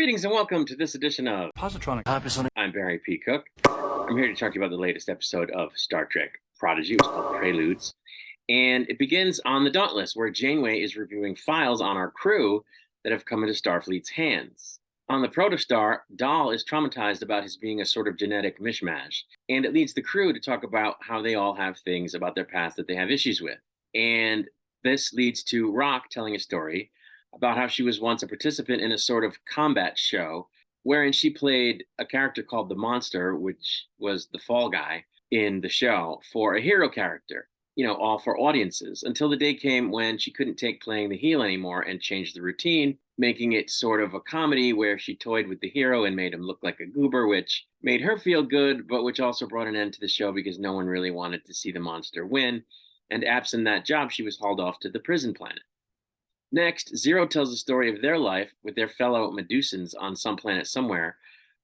Greetings and welcome to this edition of Positronic. I'm Barry P. Cook. I'm here to talk to you about the latest episode of Star Trek Prodigy. It was called Preludes. And it begins on the Dauntless, where Janeway is reviewing files on our crew that have come into Starfleet's hands. On the Protostar, Dal is traumatized about his being a sort of genetic mishmash, and it leads the crew to talk about how they all have things about their past that they have issues with. And this leads to Rock telling a story about how she was once a participant in a sort of combat show wherein she played a character called the Monster, which was the fall guy in the show, for a hero character, all for audiences, until the day came when she couldn't take playing the heel anymore and changed the routine, making it sort of a comedy where she toyed with the hero and made him look like a goober, which made her feel good, but which also brought an end to the show because no one really wanted to see the Monster win. And absent that job, she was hauled off to the prison planet. Next, Zero tells the story of their life with their fellow Medusans on some planet somewhere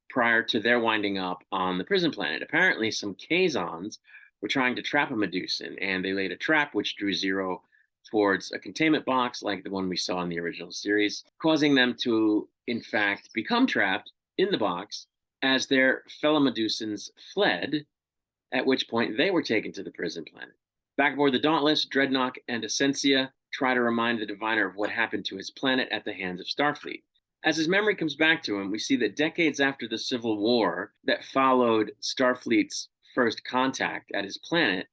prior to their winding up on the prison planet. Apparently, some Kazons were trying to trap a Medusan, and they laid a trap which drew Zero towards a containment box like the one we saw in the original series, causing them to, in fact, become trapped in the box as their fellow Medusans fled, at which point they were taken to the prison planet. Back aboard the Dauntless, Dreadnought and Essentia try to remind the Diviner of what happened to his planet at the hands of Starfleet. As his memory comes back to him, we see that decades after the Civil War that followed Starfleet's first contact at his planet,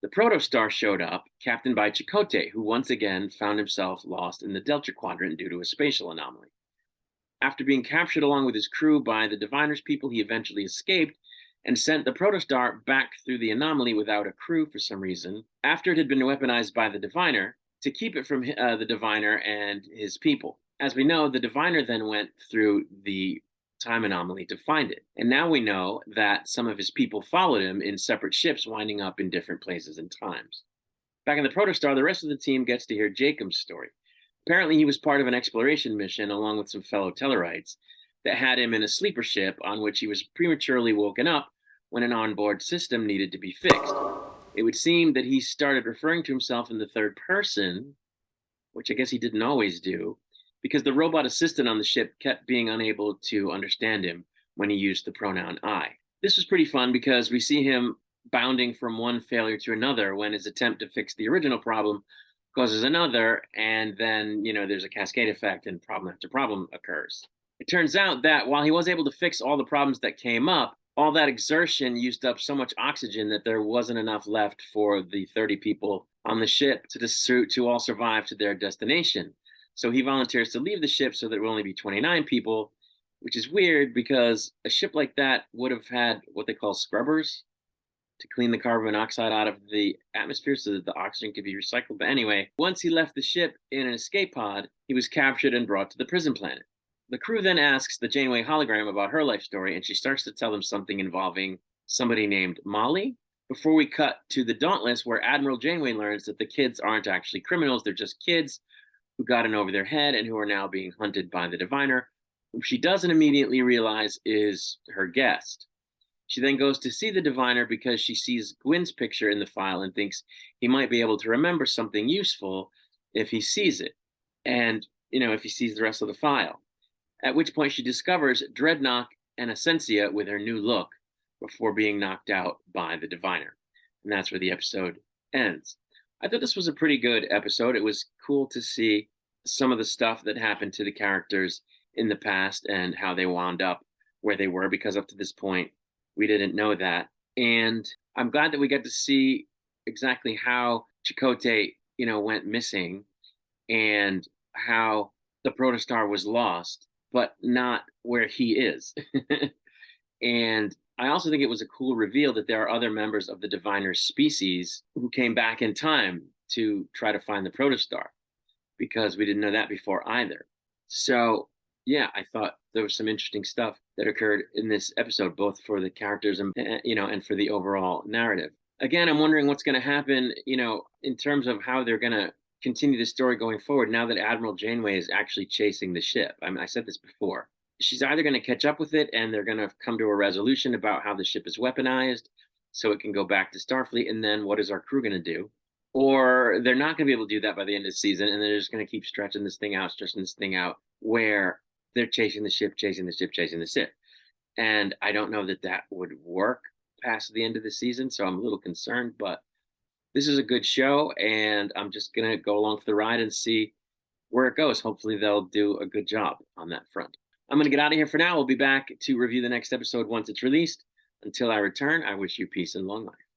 the Protostar showed up, captained by Chakotay, who once again found himself lost in the Delta Quadrant due to a spatial anomaly. After being captured along with his crew by the Diviner's people, he eventually escaped and sent the Protostar back through the anomaly without a crew for some reason, after it had been weaponized by the Diviner, to keep it from the Diviner and his people. As we know, the Diviner then went through the time anomaly to find it. And now we know that some of his people followed him in separate ships, winding up in different places and times. Back in the Protostar, the rest of the team gets to hear Jacob's story. Apparently, he was part of an exploration mission along with some fellow Tellarites that had him in a sleeper ship on which he was prematurely woken up when an onboard system needed to be fixed. It would seem that he started referring to himself in the third person, which I guess he didn't always do, because the robot assistant on the ship kept being unable to understand him when he used the pronoun I. This was pretty fun because we see him bounding from one failure to another when his attempt to fix the original problem causes another, and then, there's a cascade effect and problem after problem occurs. It turns out that while he was able to fix all the problems that came up, all that exertion used up so much oxygen that there wasn't enough left for the 30 people on the ship to all survive to their destination. So he volunteers to leave the ship so that there will only be 29 people, which is weird because a ship like that would have had what they call scrubbers to clean the carbon monoxide out of the atmosphere so that the oxygen could be recycled. But anyway, once he left the ship in an escape pod, he was captured and brought to the prison planet. The crew then asks the Janeway hologram about her life story, and she starts to tell them something involving somebody named Molly, before we cut to the Dauntless, where Admiral Janeway learns that the kids aren't actually criminals, they're just kids who got in over their head and who are now being hunted by the Diviner, whom she doesn't immediately realize is her guest. She then goes to see the Diviner because she sees Gwyn's picture in the file and thinks he might be able to remember something useful if he sees it, and, if he sees the rest of the file. At which point she discovers Dreadnought and Essentia with her new look before being knocked out by the Diviner. And that's where the episode ends. I thought this was a pretty good episode. It was cool to see some of the stuff that happened to the characters in the past and how they wound up where they were, because up to this point, we didn't know that. And I'm glad that we got to see exactly how Chakotay, went missing and how the Protostar was lost, but not where he is. And I also think it was a cool reveal that there are other members of the Diviner's species who came back in time to try to find the Protostar, because we didn't know that before either. So, yeah, I thought there was some interesting stuff that occurred in this episode, both for the characters and, and for the overall narrative. Again, I'm wondering what's going to happen, in terms of how they're going to continue the story going forward now that Admiral Janeway is actually chasing the ship. I said this before. She's either going to catch up with it and they're going to come to a resolution about how the ship is weaponized so it can go back to Starfleet, and then what is our crew going to do? Or they're not going to be able to do that by the end of the season, and they're just going to keep stretching this thing out, where they're chasing the ship, chasing the ship, chasing the ship. And I don't know that that would work past the end of the season, so I'm a little concerned, but this is a good show, and I'm just gonna go along for the ride and see where it goes. Hopefully, they'll do a good job on that front. I'm gonna get out of here for now. We'll be back to review the next episode once it's released. Until I return, I wish you peace and long life.